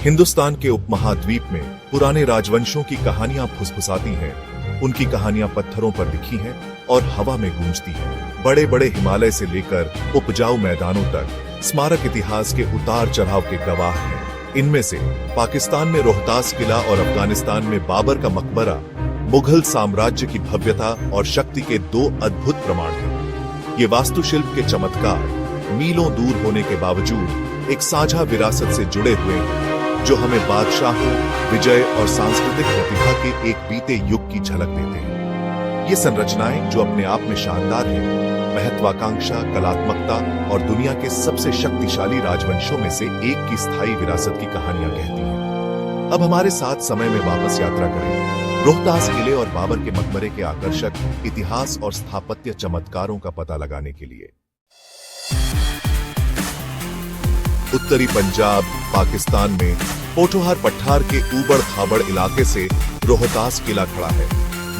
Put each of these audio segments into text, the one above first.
हिंदुस्तान के उपमहाद्वीप में पुराने राजवंशों की कहानियां फुसफुसाती हैं। उनकी कहानियां पत्थरों पर लिखी हैं और हवा में गूंजती हैं। बड़े बड़े हिमालय से लेकर उपजाऊ मैदानों तक स्मारक इतिहास के उतार चढ़ाव के गवाह हैं। इनमें से पाकिस्तान में रोहतास किला और अफगानिस्तान में बाबर का मकबरा मुगल साम्राज्य की भव्यता और शक्ति के दो अद्भुत प्रमाण हैं। ये वास्तुशिल्प के चमत्कार मीलों दूर होने के बावजूद एक साझा विरासत से जुड़े हुए हैं, जो हमें बादशाहों, विजय और सांस्कृतिक प्रतिभा के एक बीते युग की झलक देते हैं। ये संरचनाएं, जो अपने आप में शानदार हैं, महत्वाकांक्षा, कलात्मकता और दुनिया के सबसे शक्तिशाली राजवंशों में से एक की स्थायी विरासत की कहानियां कहती हैं। अब हमारे साथ समय में वापस यात्रा करें, रोहतास किले और बाबर के मकबरे के आकर्षक इतिहास और स्थापत्य चमत्कारों का पता लगाने के लिए। उत्तरी पंजाब, पाकिस्तान में पोठोहार पठार के ऊबड़ खाबड़ इलाके से रोहतास किला खड़ा है।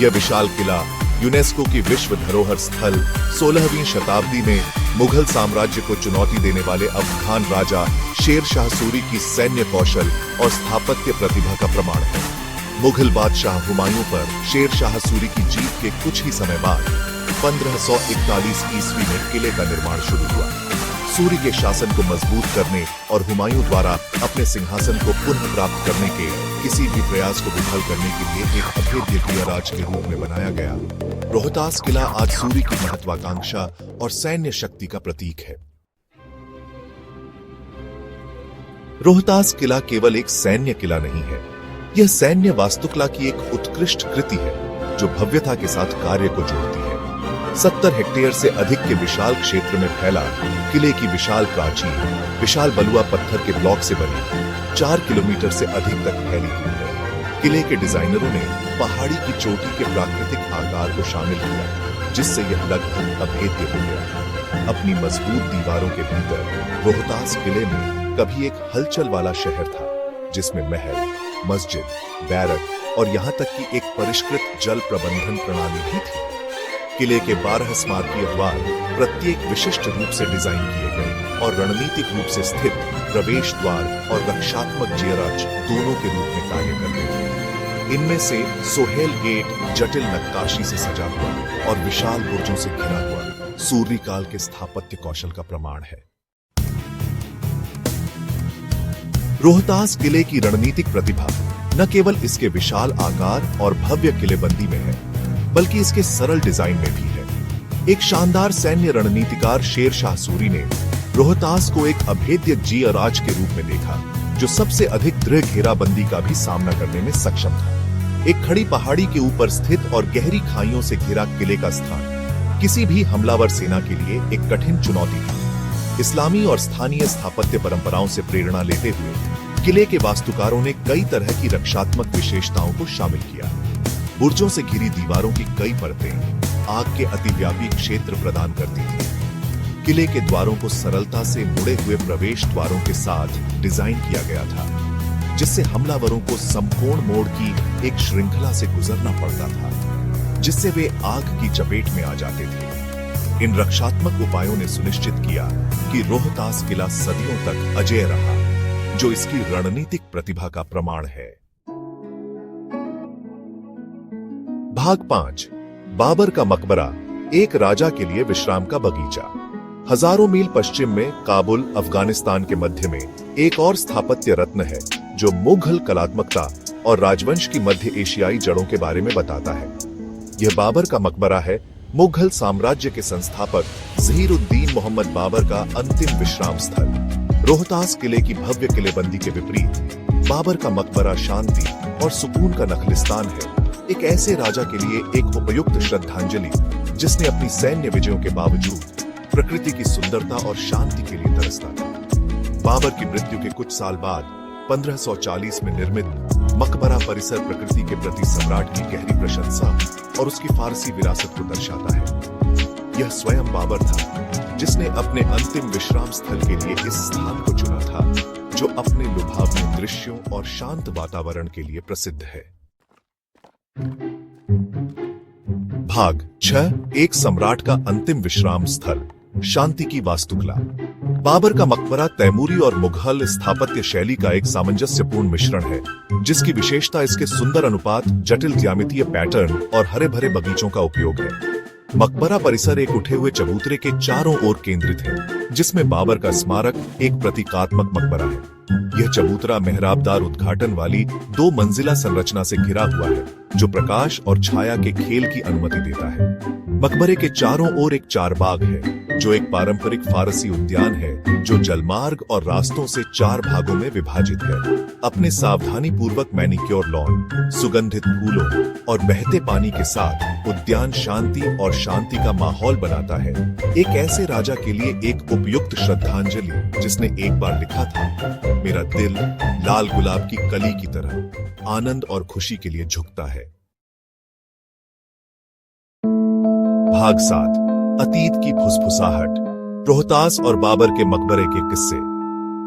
यह विशाल किला यूनेस्को की विश्व धरोहर स्थल 16वीं शताब्दी में मुगल साम्राज्य को चुनौती देने वाले अफगान राजा शेर शाह सूरी की सैन्य कौशल और स्थापत्य प्रतिभा का प्रमाण है। मुगल बादशाह हुमायूं पर शेर शाह सूरी की जीत के कुछ ही समय बाद 1541 ईस्वी में किले का निर्माण शुरू हुआ। सूरी के शासन को मजबूत करने और हुमायूं द्वारा अपने सिंहासन को पुनः प्राप्त करने के किसी भी प्रयास को विफल करने के लिए एक अभेद्य गृहराज के रूप में बनाया गया। रोहतास किला आज सूरी की महत्वाकांक्षा और सैन्य शक्ति का प्रतीक है। रोहतास किला केवल एक सैन्य किला नहीं है, यह सैन्य वास्तुकला की एक उत्कृष्ट कृति है, जो भव्यता के साथ कार्य को जोड़ती है। 70 हेक्टेयर से अधिक के विशाल क्षेत्र में फैला किले की विशाल प्राचीर विशाल बलुआ पत्थर के ब्लॉक से बनी 4 किलोमीटर से अधिक तक फैली हुई है। किले के डिजाइनरों ने पहाड़ी की चोटी के प्राकृतिक आकार को शामिल किया, जिससे यह लगभग अभेद्य हो गया। अपनी मजबूत दीवारों के भीतर रोहतास किले में कभी एक हलचल वाला शहर था, जिसमें महल, मस्जिद, बैरक और यहाँ तक कि एक परिष्कृत जल प्रबंधन प्रणाली भी थी। किले के 12 स्मारकीय द्वार प्रत्येक विशिष्ट रूप से डिजाइन किए गए और रणनीतिक रूप से स्थित प्रवेश द्वार और रक्षात्मक जियराज दोनों के रूप में कार्य करते थे। इनमें से सोहेल गेट जटिल नक्काशी से सजा हुआ और विशाल बुर्जों से घिरा हुआ सूर्य काल के स्थापत्य कौशल का प्रमाण है। रोहतास किले की रणनीतिक प्रतिभा न केवल इसके विशाल आकार और भव्य किलेबंदी में है, बल्कि इसके सरल डिजाइन में भी है। एक शानदार सैन्य रणनीतिकार शेर शाह सूरी ने रोहतास को एक अभेद्य जियराज के रूप में देखा, जो सबसे अधिक दृढ़ घेराबंदी का भी सामना करने में सक्षम था। एक खड़ी पहाड़ी के ऊपर स्थित और गहरी खाइयों से घिरा किले का स्थान किसी भी हमलावर सेना के लिए एक कठिन चुनौती थी। इस्लामी और स्थानीय स्थापत्य परंपराओं से प्रेरणा लेते हुए किले के वास्तुकारों ने कई तरह की रक्षात्मक विशेषताओं को शामिल किया। बुर्जों से घिरी दीवारों की कई परतें आग के अतिव्यापी क्षेत्र प्रदान करती थी। किले के द्वारों को सरलता से मुड़े हुए प्रवेश द्वारों के साथ डिजाइन किया गया था, जिससे हमलावरों को समकोण मोड़ की एक श्रृंखला से गुजरना पड़ता था, जिससे वे आग की चपेट में आ जाते थे। इन रक्षात्मक उपायों ने सुनिश्चित किया कि रोहतास किला सदियों तक अजेय रहा, जो इसकी रणनीतिक प्रतिभा का प्रमाण है। भाग 5, बाबर का मकबरा, एक राजा के लिए विश्राम का बगीचा। हजारों मील पश्चिम में काबुल, अफगानिस्तान के मध्य में एक और स्थापत्य रत्न है, जो मुगल कलात्मकता और राजवंश की मध्य एशियाई जड़ों के बारे में बताता है। यह बाबर का मकबरा है, मुगल साम्राज्य के संस्थापक ज़हीरुद्दीन मोहम्मद बाबर का अंतिम विश्राम स्थल। रोहतास किले की भव्य किलेबंदी के विपरीत बाबर का मकबरा शांति और सुकून का नखलिस्तान है, एक ऐसे राजा के लिए एक उपयुक्त श्रद्धांजलि जिसने अपनी सैन्य विजयों के बावजूद प्रकृति की सुंदरता और शांति के लिए तरसता था। बाबर की मृत्यु के कुछ साल बाद 1540 में निर्मित मकबरा परिसर प्रकृति के प्रति सम्राट की गहरी प्रशंसा और उसकी फारसी विरासत को दर्शाता है। यह स्वयं बाबर था जिसने अपने अंतिम विश्राम स्थल के लिए इस स्थान को चुना था, जो अपने लुभावने दृश्यों और शांत वातावरण के लिए प्रसिद्ध है। भाग 6, एक सम्राट का अंतिम विश्राम स्थल, शांति की वास्तुकला। बाबर का मकबरा तैमूरी और मुगल स्थापत्य शैली का एक सामंजस्यपूर्ण मिश्रण है, जिसकी विशेषता इसके सुंदर अनुपात, जटिल ज्यामितीय पैटर्न और हरे भरे बगीचों का उपयोग है। मकबरा परिसर एक उठे हुए चबूतरे के चारों ओर केंद्रित है, जिसमें बाबर का स्मारक एक प्रतीकात्मक मकबरा है। यह चबूतरा मेहराबदार उद्घाटन वाली 2 मंजिला संरचना से घिरा हुआ है, जो प्रकाश और छाया के खेल की अनुमति देता है। मकबरे के चारों ओर एक चारबाग है, जो एक पारंपरिक फारसी उद्यान है, जो जलमार्ग और रास्तों से 4 भागों में विभाजित है। अपने सावधानी पूर्वक मैनिक्योर लॉन, सुगंधित फूलों और बहते पानी के साथ उद्यान शांति और शांति का माहौल बनाता है। एक ऐसे राजा के लिए एक उपयुक्त श्रद्धांजलि, जिसने एक बार लिखा था, मेरा दिल लाल गुलाब की कली की तरह आनंद और खुशी के लिए झुकता है। भाग 7, अतीत की फुसफुसाहट। रोहतास और बाबर के मकबरे के किस्से।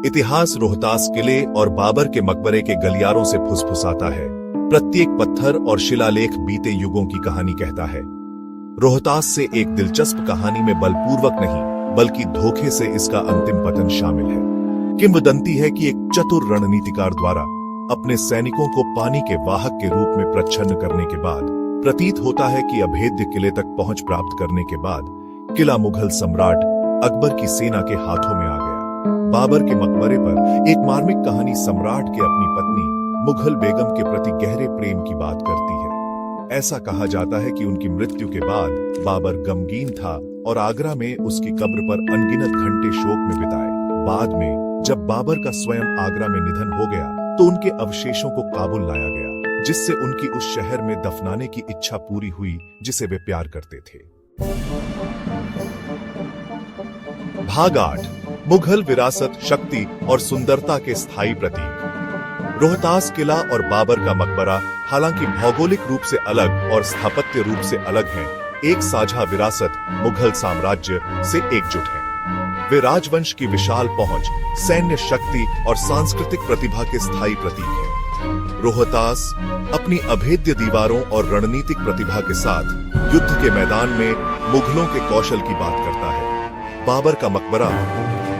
इतिहास रोहतास किले और बाबर के मकबरे के गलियारों से फुसफुसाता है। प्रत्येक पत्थर और शिलालेख बीते युगों की कहानी कहता है। रोहतास से एक दिलचस्प कहानी में बलपूर्वक नहीं, बल्कि धोखे से इसका अंतिम पतन शामिल है। किंवदंती है कि एक चतुर रणनीतिकार द्वारा अपने सैनिकों को पानी के वाहक के रूप में प्रच्छन्न करने के बाद, प्रतीत होता है कि अभेद्य किले तक पहुंच प्राप्त करने के बाद किला मुगल सम्राट अकबर की सेना के हाथों में आ गया। बाबर के मकबरे पर एक मार्मिक कहानी सम्राट के अपनी पत्नी मुगल बेगम के प्रति गहरे प्रेम की बात करती है। ऐसा कहा जाता है कि उनकी मृत्यु के बाद बाबर गमगीन था और आगरा में उसकी कब्र पर अनगिनत घंटे शोक में बिताए। बाद में जब बाबर का स्वयं आगरा में निधन हो गया, तो उनके अवशेषों को काबुल लाया गया, जिससे उनकी उस शहर में दफनाने की इच्छा पूरी हुई जिसे वे प्यार करते थे। भाग 8, मुगल विरासत, शक्ति और सुंदरता के स्थायी प्रतीक। रोहतास किला और बाबर का मकबरा हालांकि भौगोलिक रूप से अलग और स्थापत्य रूप से अलग हैं, एक साझा विरासत मुगल साम्राज्य से एकजुट है। वे राजवंश की विशाल पहुंच, सैन्य शक्ति और सांस्कृतिक प्रतिभा के स्थायी प्रतीक हैं। रोहतास अपनी अभेद्य दीवारों और रणनीतिक प्रतिभा के साथ युद्ध के मैदान में मुगलों के कौशल की बात करता है। बाबर का मकबरा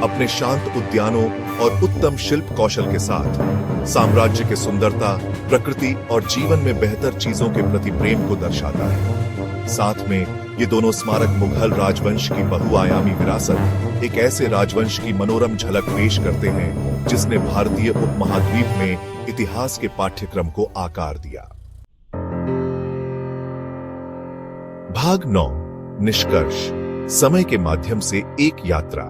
अपने शांत उद्यानों और उत्तम शिल्प कौशल के साथ साम्राज्य के सुंदरता, प्रकृति और जीवन में बेहतर चीजों के प्रति प्रेम को दर्शाता है। साथ में ये दोनों स्मारक मुगल राजवंश की बहुआयामी विरासत, एक ऐसे राजवंश की मनोरम झलक पेश करते हैं जिसने भारतीय उपमहाद्वीप में इतिहास के पाठ्यक्रम को आकार दिया। भाग 9, निष्कर्ष। समय के माध्यम से एक यात्रा।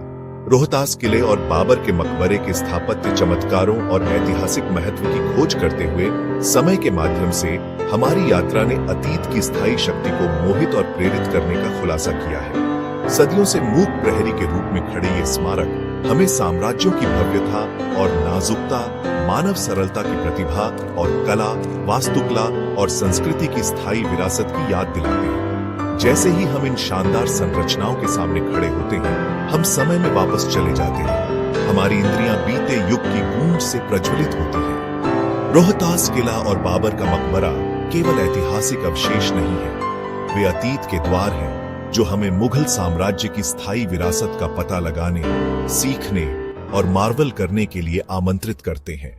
रोहतास किले और बाबर के मकबरे के स्थापत्य चमत्कारों और ऐतिहासिक महत्व की खोज करते हुए समय के माध्यम से हमारी यात्रा ने अतीत की स्थायी शक्ति को मोहित और प्रेरित करने का खुलासा किया है। सदियों से मूक प्रहरी के रूप में खड़े ये स्मारक हमें साम्राज्यों की भव्यता और नाजुकता, मानव सरलता की प्रतिभा और कला, वास्तुकला और संस्कृति की स्थायी विरासत की याद दिलाते हैं। जैसे ही हम इन शानदार संरचनाओं के सामने खड़े होते हैं, हम समय में वापस चले जाते हैं। हमारी इंद्रियां बीते युग की गूंज से प्रज्वलित होती हैं। रोहतास किला और बाबर का मकबरा केवल ऐतिहासिक अवशेष नहीं है, वे अतीत के द्वार हैं जो हमें मुगल साम्राज्य की स्थायी विरासत का पता लगाने, सीखने और मार्वल करने के लिए आमंत्रित करते हैं।